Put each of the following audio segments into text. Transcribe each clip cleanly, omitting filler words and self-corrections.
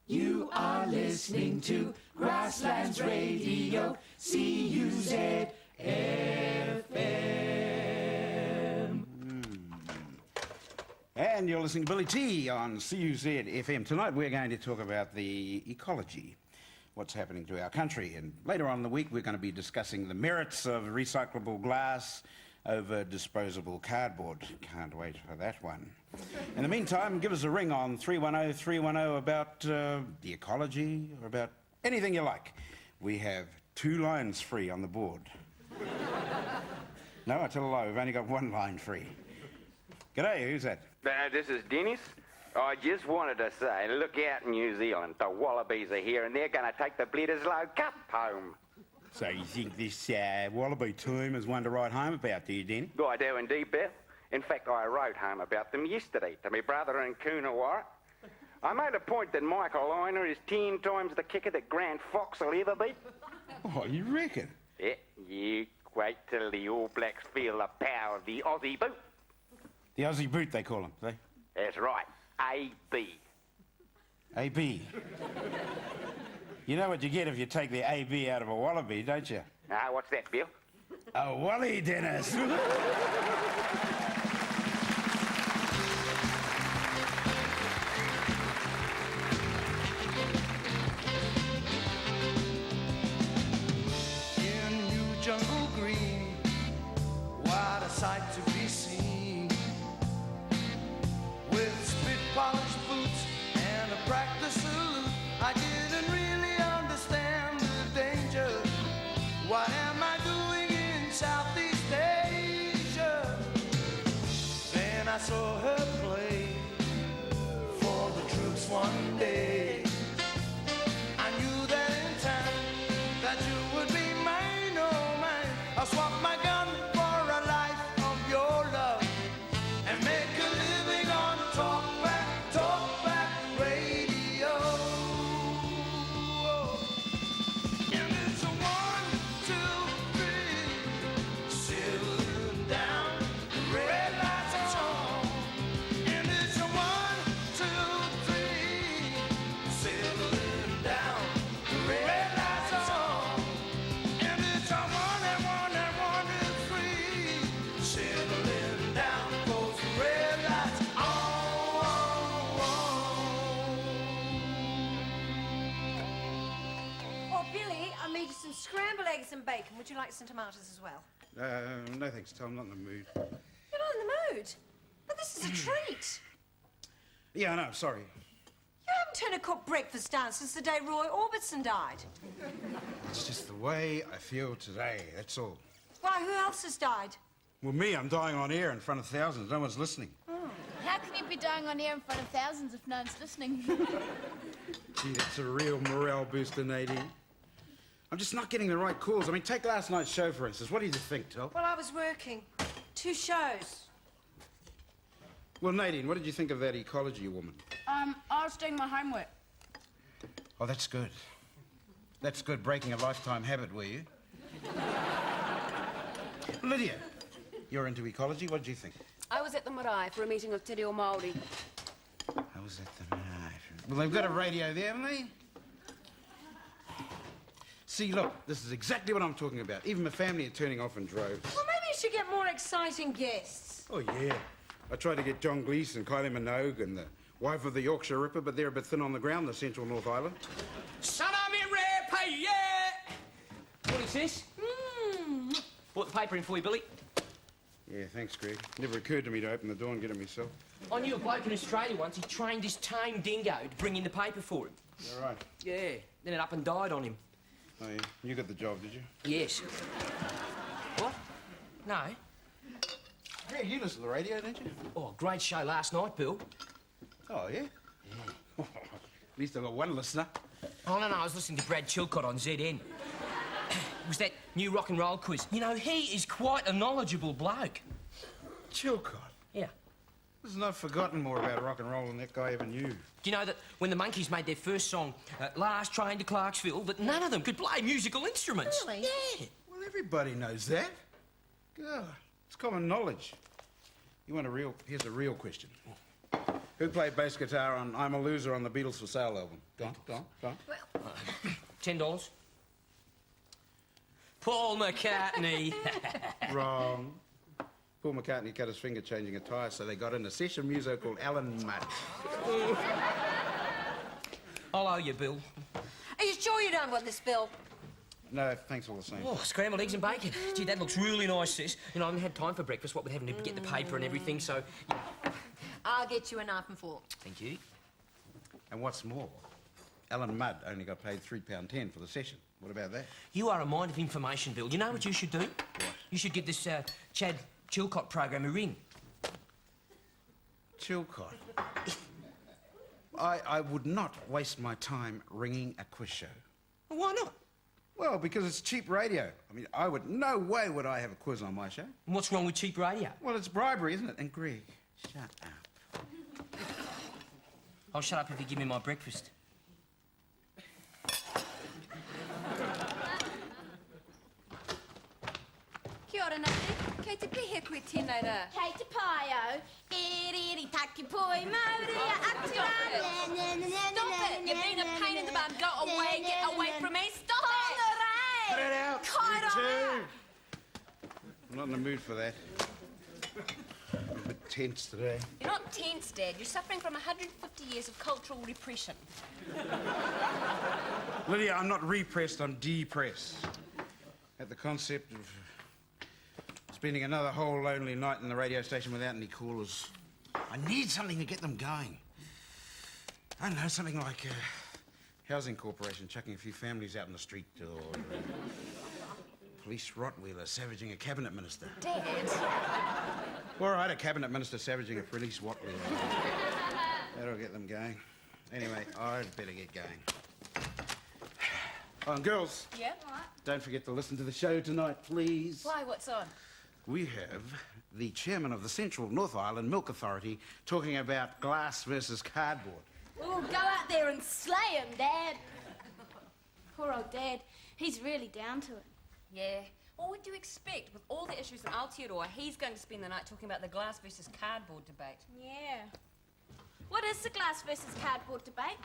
You are listening to Grasslands Radio, CUZ-FM. And you're listening to Billy T on CUZ-FM. Tonight we're going to talk about the ecology, what's happening to our country. And later on in the week we're going to be discussing the merits of recyclable glass over disposable cardboard. Can't wait for that one. In the meantime, give us a ring on 310-310 about the ecology or about anything you like. We have 2 lines free on the board. No, I tell a lie, we've only got 1 line free. G'day, who's that? This is Dennis. I just wanted to say, look out in New Zealand. The Wallabies are here and they're going to take the Bledisloe Cup home. So you think this Wallaby team is one to write home about, do you, Denny? I do indeed, Bill. In fact, I wrote home about them yesterday to my brother in Coonawarra. I made a point that Michael Liner is 10 times the kicker that Grant Fox will ever beat. Oh, you reckon? Yeah, you wait till the All Blacks feel the power of the Aussie boot. The Aussie boot, they call him, they? That's right, AB. AB. You know what you get if you take the AB out of a wallaby, don't you? What's that, Bill? A wally, Dennis. In New Jungle Green, what a sight to be seen. With spit-polished boots and a practice salute, I didn't really understand the danger. What am I doing in Southeast Asia? Then I saw her play for the troops one day. I knew that in time that you would be mine, oh mine. I'll swap my gun for a life of your love and make a living on Talk Back Radio. And it's a 1, 2, 3, sitting down, the red lights are on. And it's a 1, 2, 3, sitting down, the red lights are on. And it's a 1 and 1 and 1 and 3, sitting down, goes the red lights on. Oh, Billy, I made you some scrambled eggs and bacon. Would you like some tomatoes as well? No thanks, Tom, I'm not in the mood. You're not in the mood? But this is a treat. Yeah, I know, sorry. You haven't turned a cooked breakfast down since the day Roy Orbison died. It's just the way I feel today, that's all. Why, who else has died? Well, me, I'm dying on air in front of thousands. No one's listening. How can you be dying on air in front of thousands if no one's listening? Gee, that's a real morale booster, Nadine. I'm just not getting the right calls. I mean, take last night's show, for instance. What did you think, Tom? Well, I was working. 2 shows. Well, Nadine, what did you think of that ecology woman? I was doing my homework. Oh, that's good. That's good, breaking a lifetime habit, were you? Lydia, you're into ecology. What did you think? I was at the marae for a meeting of Te Reo Māori. I was at the marae. Well, they've got a radio there, haven't they? See, look, this is exactly what I'm talking about. Even my family are turning off in droves. Well, maybe you should get more exciting guests. Oh, yeah. I tried to get John Gleeson, Kylie Minogue, and the wife of the Yorkshire Ripper, but they're a bit thin on the ground, the Central North Island. Son of me rare pay, yeah! What is this? Brought the paper in for you, Billy. Yeah, thanks, Greg. Never occurred to me to open the door and get it myself. I knew a bloke in Australia once. He trained his tame dingo to bring in the paper for him. All right. Yeah, then it up and died on him. Oh, yeah. You got the job, did you? Yes. What? No. Yeah, you listen to the radio, don't you? Oh, great show last night, Bill. Oh, yeah? At least I got one listener. Oh, no, I was listening to Brad Chilcott on ZN. It was that new rock and roll quiz. You know, he is quite a knowledgeable bloke. Chilcott? Yeah. Listen, I've forgotten more about rock and roll than that guy ever knew. Do you know that when the Monkees made their first song, Last Train to Clarksville, that none of them could play musical instruments? Really? Yeah. Well, everybody knows that. God, it's common knowledge. You want a real... Here's a real question. Who played bass guitar on I'm a Loser on the Beatles for Sale album? Go on. $10. Paul McCartney. Wrong. Paul McCartney cut his finger changing a tyre, so they got in a session muso called Alan Mudd. I'll owe you, Bill. Are you sure you don't want this, Bill? No, thanks all the same. Oh, scrambled eggs and bacon. Gee, that looks really nice, sis. You know, I haven't had time for breakfast, what with having to get the paper and everything, so... Yeah. I'll get you a knife and fork. Thank you. And what's more, Alan Mudd only got paid £3.10 for the session. What about that? You are a mind of information, Bill. You know what you should do? What? You should give this Chad Chilcott program a ring. Chilcott? I would not waste my time ringing a quiz show. Why not? Well, because it's cheap radio. I mean, no way would I have a quiz on my show. And what's wrong with cheap radio? Well, it's bribery, isn't it? And Greg, shut up. I'll shut up if you give me my breakfast. Kia ora, Nati. Kei te pihe koe tēnei rā. Kei te paio, iri taki poi mauria atura. Stop it! You're being a pain in the bum. Go away. Get away from me. Stop it! Cut it out. Kaira! You too. I'm not in the mood for that. I'm a bit tense today. You're not tense, Dad. You're suffering from 150 years of cultural repression. Lydia, I'm not repressed, I'm depressed. At the concept of spending another whole lonely night in the radio station without any callers. I need something to get them going. I don't know, something like a housing corporation chucking a few families out in the street, or police Rottweiler savaging a cabinet minister. Dad. All right, a cabinet minister savaging a police Rottweiler. That'll get them going. Anyway, I'd better get going. Oh, and girls, Yeah? What? don't forget to listen to the show tonight, please. Why? What's on? We have the chairman of the Central North Island Milk Authority talking about glass versus cardboard. Oh, go out there and slay him, Dad. Poor old Dad. He's really down to it. Yeah. What would you expect? With all the issues in Aotearoa, he's going to spend the night talking about the glass versus cardboard debate. Yeah. What is the glass versus cardboard debate?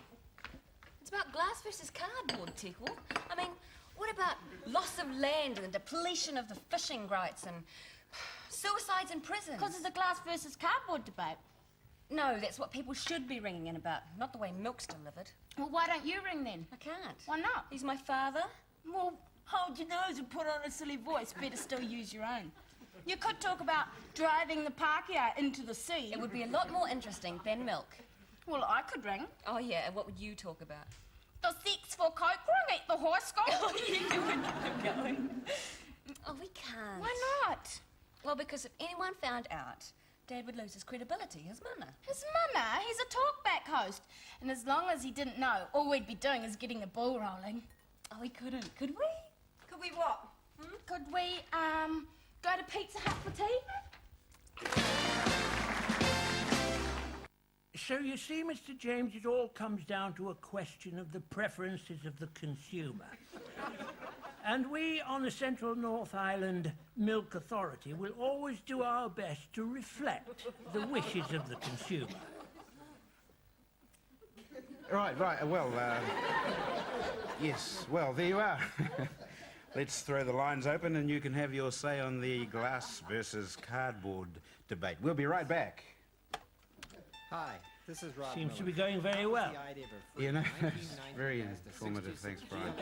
It's about glass versus cardboard, Tickle. I mean, what about loss of land and the depletion of the fishing rights and suicides in prisons? Because it's a glass versus cardboard debate. No, that's what people should be ringing in about, not the way milk's delivered. Well, why don't you ring then? I can't. Why not? He's my father. Well, hold your nose and put on a silly voice. Better still use your own. You could talk about driving the Pākehā into the sea. It would be a lot more interesting than milk. Well, I could ring. Oh, yeah, and what would you talk about? The 6 for Coke ring at the high school. Oh, you would keep going. Oh, we can't. Why not? Well, because if anyone found out, Dad would lose his credibility, his mana. His mama, he's a talkback host. And as long as he didn't know, all we'd be doing is getting the ball rolling. Oh, we couldn't, could we? Could we what? Could we, go to Pizza Hut for tea? So you see, Mr. James, it all comes down to a question of the preferences of the consumer. And we on the Central North Island Milk Authority will always do our best to reflect the wishes of the consumer. Right, well, yes, well, there you are. Let's throw the lines open and you can have your say on the glass versus cardboard debate. We'll be right back. Hi, this is Rob Seems to Miller. be going very well. The idea of a free You know, 1990 very Mazda informative. 66 Thanks, Brian.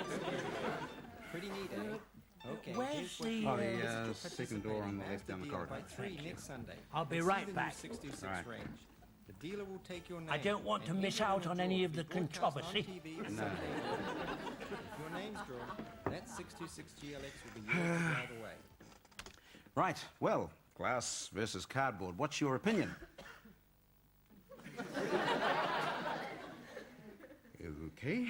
Pretty neat, eh? Okay. Where's here's what the, you Oh, the, need to second door on the participate in left down the Mazda corridor. deal by 3 Thank you. next Sunday. I'll be And right see the new back. 66 Right. range. The dealer will take your name. I don't want to and miss enter out your on draw any of to the be broadcast on controversy. TV Sunday. If your name's drawn, that 626 GLX will be yours to drive away. Right, well, glass versus cardboard. What's your opinion? Okay.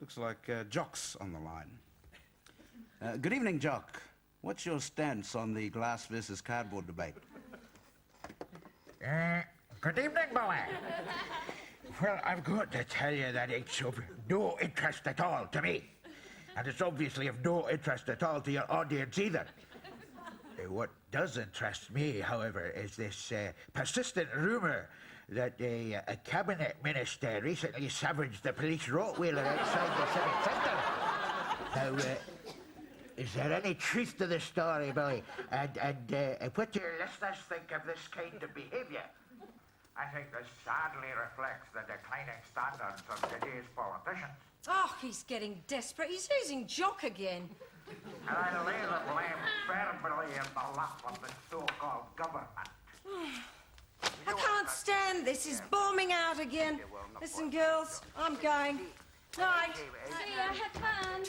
Looks like Jock's on the line. Good evening, Jock. What's your stance on the glass versus cardboard debate? Good evening, boy. Well, I've got to tell you that it's of no interest at all to me. And it's obviously of no interest at all to your audience either. What does interest me, however, is this persistent rumour that a cabinet minister recently savaged the police rottweiler outside the civic centre. Now, is there any truth to this story, Billy? And what do your listeners think of this kind of behaviour? I think this sadly reflects the declining standards of today's politicians. Oh, he's getting desperate. He's using Jock again. And I lay the blame firmly in the lap of the so-called government. I can't stand this. He's bombing out again. Listen, girls, I'm going. Night. See ya, have fun.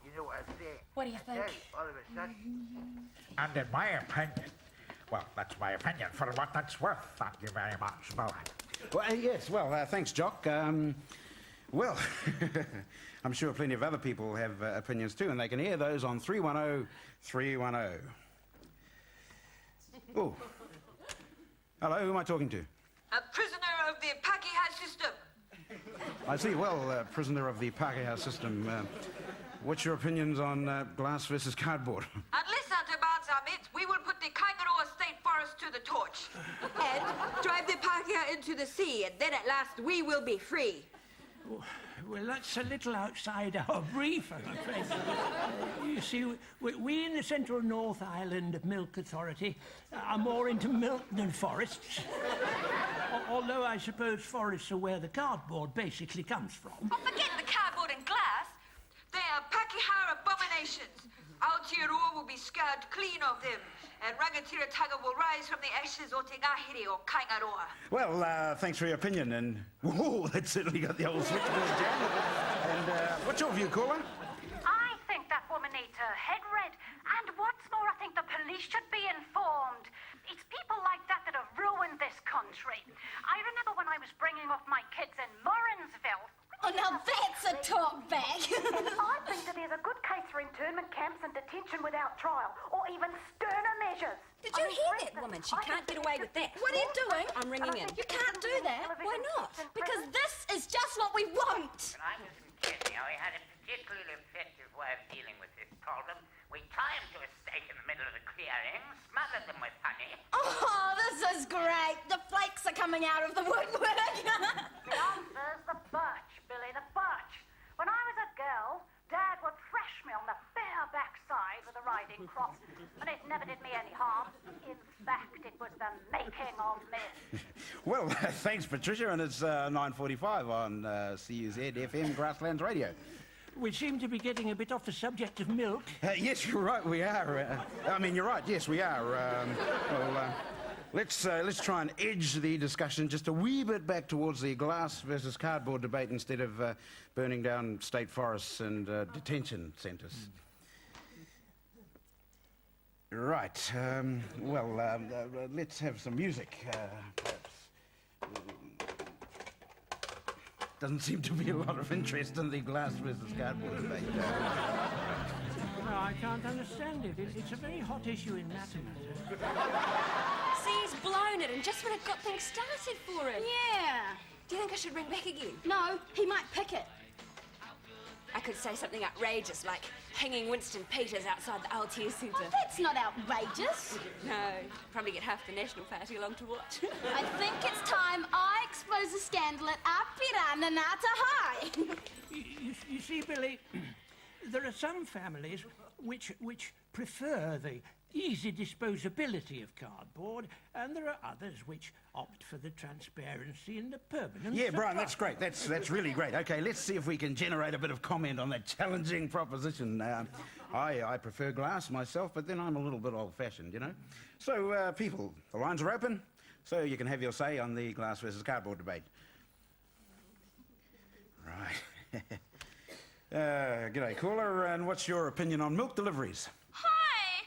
You know what I say? What do you think? All of a sudden. And in my opinion, well, that's my opinion for what that's worth. Thank you very much, Billy. Well, yes, well, thanks, Jock. Well, I'm sure plenty of other people have opinions too, and they can hear those on 310-310. Oh. Hello, who am I talking to? A prisoner of the Pakeha system. I see. Well, prisoner of the Pakeha system, what's your opinions on glass versus cardboard? Unless Santa bans our mitts, we will put the Kaingaroa State Forest to the torch. And drive the Pakeha into the sea, and then at last we will be free. Well, that's a little outside our brief, I'm afraid. You see, we in the Central North Island Milk Authority are more into milk than forests. Although I suppose forests are where the cardboard basically comes from. Oh, forget the cardboard and glass. They are Pakeha abominations. Aotearoa will be scoured clean of them, and Rangatira-taga will rise from the ashes o Te Ngāhere o Kaingaroa. Well, thanks for your opinion, and whoa, that certainly got the old switchboard jam. And what's your view, caller? I think that woman needs her head read, and what's more, I think the police should be informed. It's people like that that have ruined this country. I remember when I was bringing up my kids in Morrinsville. Oh, now that's a talk back. I think that there's a good case for internment camps and detention without trial, or even sterner measures. Did you hear that woman? She can't get away with that. What are you doing? I'm ringing in. You can't do that. Why not? Because this is just what we want. When I was in Kenya, we had a particularly effective way of dealing with this problem. We tie them to a stake in the middle of the clearing, smother them with honey. Oh, this is great. The flakes are coming out of the woodwork. The answer's the birch, Billy, the birch. When I was a girl, Dad would thrash me on the bare backside with a riding crop, and it never did me any harm. In fact, it was the making of me. Well, thanks, Patricia, and it's 9:45 on CUZ-FM Grasslands Radio. We seem to be getting a bit off the subject of milk. Yes, you're right, we are. I mean, you're right, yes, we are. Let's try and edge the discussion just a wee bit back towards the glass versus cardboard debate instead of burning down state forests and detention centres. Right. Let's have some music, perhaps. Doesn't seem to be a lot of interest in the glass versus cardboard debate. No, I can't understand it. It's a very hot issue in matters. See, he's blown it, and just when it got things started for him. Yeah. Do you think I should ring back again? No, he might pick it. I could say something outrageous, like hanging Winston Peters outside the Aotea Centre. Oh, that's not outrageous. No, probably get half the National Party along to watch. I think it's time I expose the scandal at Apira Nanata High. You see, Billy, there are some families which prefer the easy disposability of cardboard, and there are others which opt for the transparency and the permanence. Yeah, Brian, that's great. That's really great. Okay, let's see if we can generate a bit of comment on that challenging proposition. I prefer glass myself, but then I'm a little bit old-fashioned, you know. So, people, the lines are open, so you can have your say on the glass versus cardboard debate. Right. G'day, caller, and what's your opinion on milk deliveries? Hi!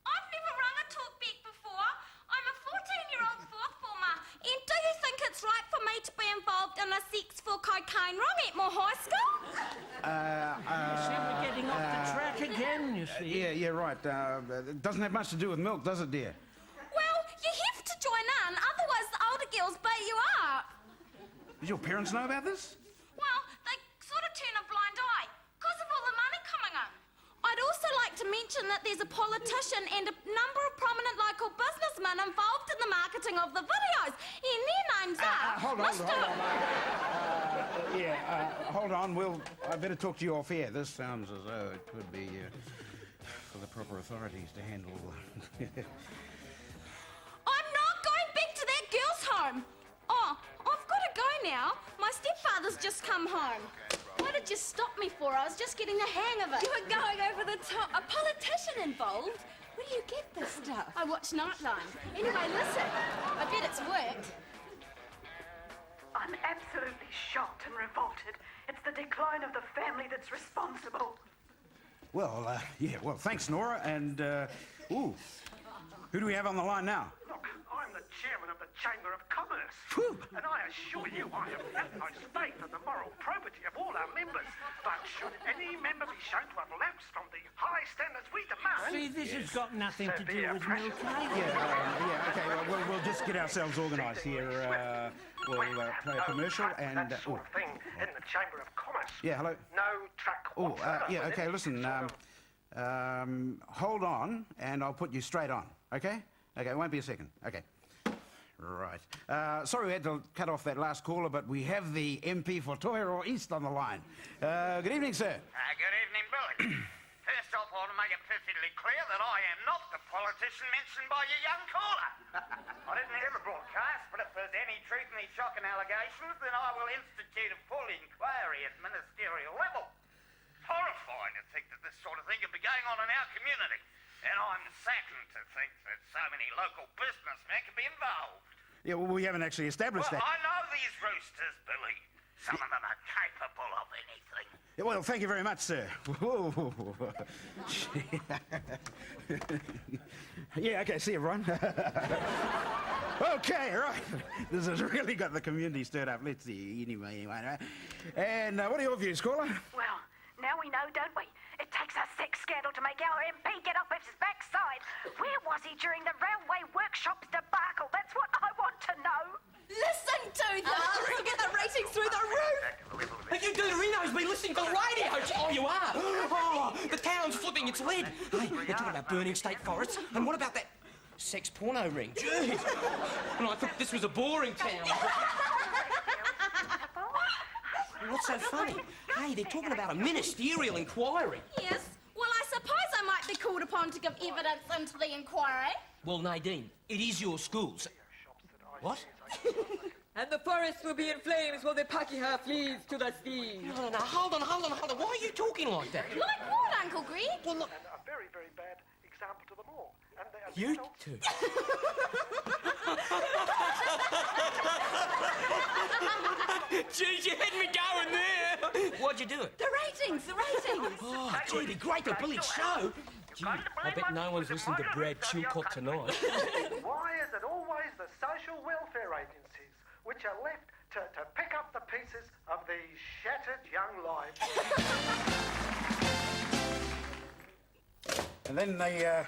I've never rung a talk back before. I'm a 14-year-old fourth former, and do you think it's right for me to be involved in a sex for cocaine rung at my high school? You see, we're getting off the track again, you see. Yeah, right. It doesn't have much to do with milk, does it, dear? Well, you have to join in, otherwise the older girls bait you up. Did your parents know about this? Well, they sort of turn a blind eye because of all the money coming in. mention that there's a politician and a number of prominent local businessmen involved in the marketing of the videos. And their names are... Hold on. Hold on. I better talk to you off air. This sounds as though it could be for the proper authorities to handle. I'm not going back to that girl's home. Oh, I've got to go now. My stepfather's just come home. What did you stop me for? I was just getting the hang of it. You were going over the top. A politician involved? Where do you get this stuff? I watch Nightline. Anyway, listen. I bet it's worked. I'm absolutely shocked and revolted. It's the decline of the family that's responsible. Well, well, thanks, Nora. And, who do we have on the line now? Look, I'm the chairman of the Chamber of Commerce. And I assure you I have utmost faith in the moral probity of all our members. But should any member be shown to have lapsed from the high standards we demand... See, this has got nothing to do with milk. Okay, well, we'll just get ourselves organised here. We'll play a commercial and... That sort of thing in the Chamber of Commerce. Yeah, hello? No truck whatsoever. Okay, listen, hold on, and I'll put you straight on, okay? Okay, it won't be a second. Okay. Right. Sorry we had to cut off that last caller, but we have the MP for Toiroa East on the line. Good evening, sir. Good evening, Billy. First off, I want to make it perfectly clear that I am not the politician mentioned by your young caller. I didn't hear the broadcast, but if there's any truth in these shocking allegations, then I will institute a full inquiry at ministerial level. Horrifying to think that this sort of thing could be going on in our community. And I'm saddened to think that so many local businessmen could be involved. Yeah, well, we haven't actually established that. I know these roosters, Billy. Some of them are capable of anything. Yeah, well, thank you very much, sir. Yeah, okay, see you, everyone. Okay, right. This has really got the community stirred up. Let's see, anyway. And what are your views, caller? Well, now we know, don't we? It takes a sex scandal to make our MP get off his backside. Where was he during the railway workshops debacle? That's what I want to know. Listen to them! We'll get the ratings through the roof! Hey, you Deuterino's been listening to the radio! Oh, you are? Oh, the town's flipping its lid. Hey, they're talking about burning state forests. And what about that sex porno ring? Jeez. And I thought this was a boring town. What's so funny? Hey, they're talking about a ministerial inquiry. Yes. Well, I suppose I might be called upon to give evidence into the inquiry. Well, Nadine, it is your school. So... What? And the forest will be in flames while the Pakeha flees to the sea. No, hold on. Why are you talking like that? Like what, Uncle Greg? Well, look... And a very, very bad example to them all. And you two. Geez, you had me going there. Why'd you do it? The ratings. Oh, gee, it'd be great to Billy's show. Gee, I bet no one's listening to Brad Chilcott tonight. Why is it always the social welfare agencies which are left to pick up the pieces of these shattered young lives? And then the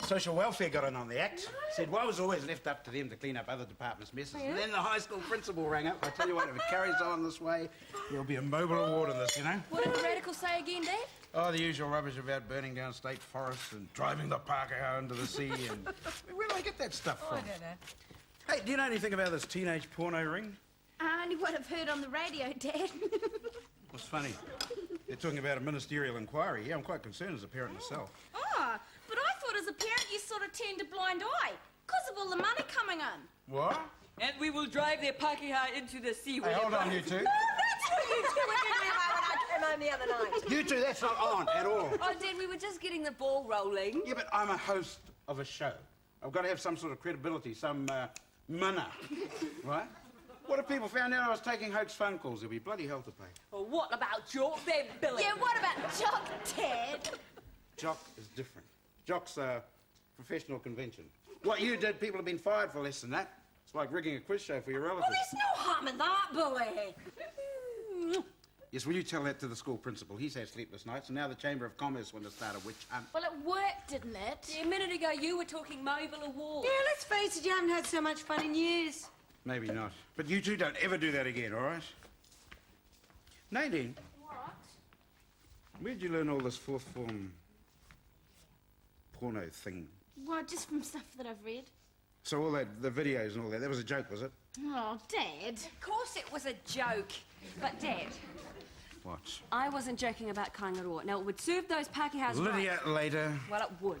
social welfare got in on the act. Said, why was always left up to them to clean up other departments' messes? And then the high school principal rang up. I tell you what, if it carries on this way, there'll be a Mobile Award in this, you know? What did the radicals say again, Dad? Oh, the usual rubbish about burning down state forests and driving the Pakeha into the sea and... Where do they get that stuff from? I don't know. Hey, do you know anything about this teenage porno ring? Only what I've heard on the radio, Dad. What's funny? They're talking about a ministerial inquiry. Yeah, I'm quite concerned as a parent myself. Oh, but I thought as a parent you sort of turned a blind eye because of all the money coming in. What? And we will drive the Pakeha into the sea. Hey, hold on, you two. Oh, that's what you two were doing when I came home the other night. You two, that's not on at all. Oh, Dad, we were just getting the ball rolling. Yeah, but I'm a host of a show. I've got to have some sort of credibility, some mana, right? What if people found out I was taking hoax phone calls? There'd be bloody hell to pay. Well, what about Jock then, Billy? Yeah, what about Jock, Ted? Jock is different. Jock's a professional convention. What you did, people have been fired for less than that. It's like rigging a quiz show for your relatives. Well, there's no harm in that, Billy. Yes, will you tell that to the school principal? He's had sleepless nights, and now the Chamber of Commerce want to start a witch hunt. Well, it worked, didn't it? Yeah, a minute ago, you were talking Mobile Award. Yeah, let's face it, you haven't had so much fun in years. Maybe not. But you two don't ever do that again, all right? Nadine. What? Where'd you learn all this fourth form porno thing? Well, just from stuff that I've read. So all that, the videos and all that was a joke, was it? Oh, Dad. Of course it was a joke. But, Dad, What? I wasn't joking about Kaingaroa. Now, it would serve those Pākehās Lydia, right. later. Well, it would.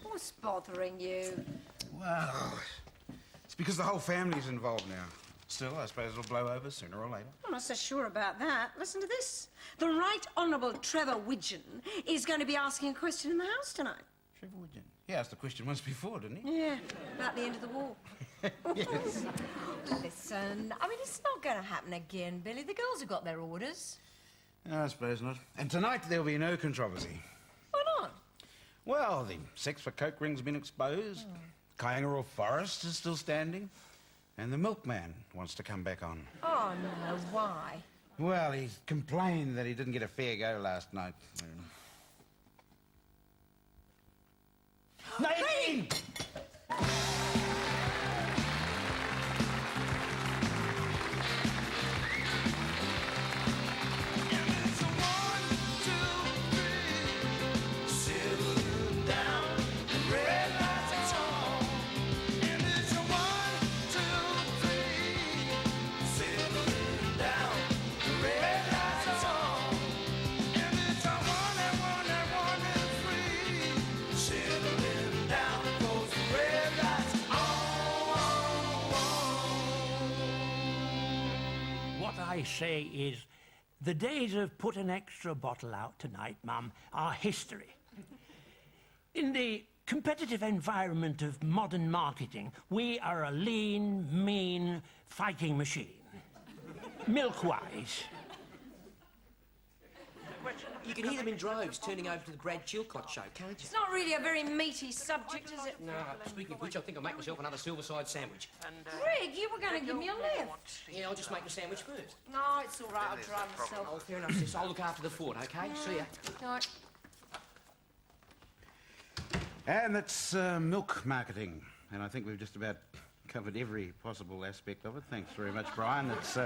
What's bothering you? Well, it's because the whole family's involved now. Still, I suppose it'll blow over sooner or later. I'm not so sure about that. Listen to this. The Right Honourable Trevor Widgeon is going to be asking a question in the House tonight. Trevor Widgeon? He asked the question once before, didn't he? Yeah, about the end of the war. Yes. Listen, I mean, it's not going to happen again, Billy. The girls have got their orders. I suppose not. And tonight there'll be no controversy. Why not? Well, the sex for coke ring's been exposed. Kaingaroa Forest is still standing. And the milkman wants to come back on. Oh, no, why? Well, he complained that he didn't get a fair go last night. Nadine! What I say is, the days of put an extra bottle out tonight, Mum, are history. In the competitive environment of modern marketing, we are a lean, mean fighting machine. Milk-wise. You can hear them in droves turning over to the Brad Chilcott show, can't you? It's not really a very meaty subject, is it? No, speaking of which, I think I'll make myself another silver-side sandwich. Greg, you were going to give me a lift. Yeah, I'll just make the sandwich first. No, it's all right. I'll drive myself. Oh, fair enough, sis. I'll look after the fort, OK? See ya. No. And that's milk marketing. And I think we've just about covered every possible aspect of it. Thanks very much, Brian. It's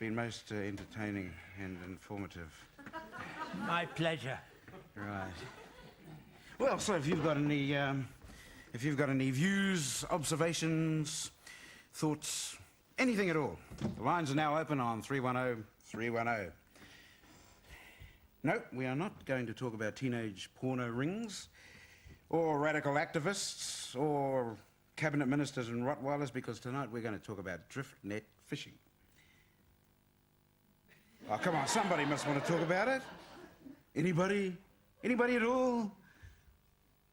been most entertaining and informative. My pleasure. Right. Well, so if you've got any views, observations, thoughts, anything at all, the lines are now open on 310-310. No, we are not going to talk about teenage porno rings, or radical activists, or cabinet ministers and Rottweilers, because tonight we're going to talk about drift net fishing. Oh, come on, somebody must want to talk about it. Anybody? Anybody at all?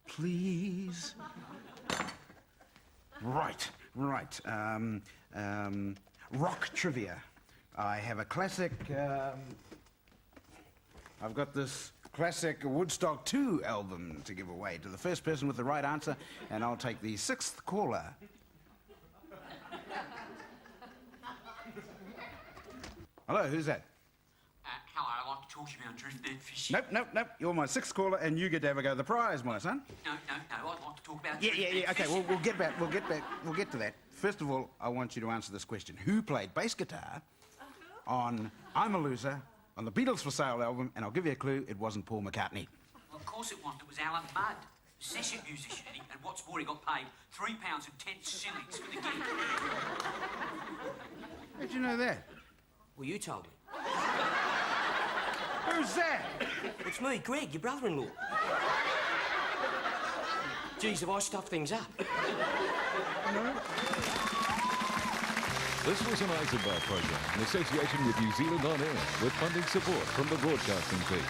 Please? Right. Rock trivia. I have a classic, I've got this classic Woodstock 2 album to give away to the first person with the right answer, and I'll take the 6th caller. Hello, who's that? Hello, I'd like to talk to you about drift net fishing. Nope. You're my 6th caller, and you get to have a go at the prize, my son. No, I'd like to talk about Yeah. drift net Okay, fishing. we'll get back. We'll get to that. First of all, I want you to answer this question. Who played bass guitar on I'm a Loser on the Beatles for Sale album? And I'll give you a clue, it wasn't Paul McCartney. Well, of course it wasn't. It was Alan Mudd, session musician, and what's more, he got paid £3.10 for the gig. How'd you know that? Well, you told me. Who's that? It's me, Greg, your brother-in-law. Geez, have I stuffed things up? This was an Eisenbach program in association with New Zealand On Air, with funding support from the Broadcasting Team.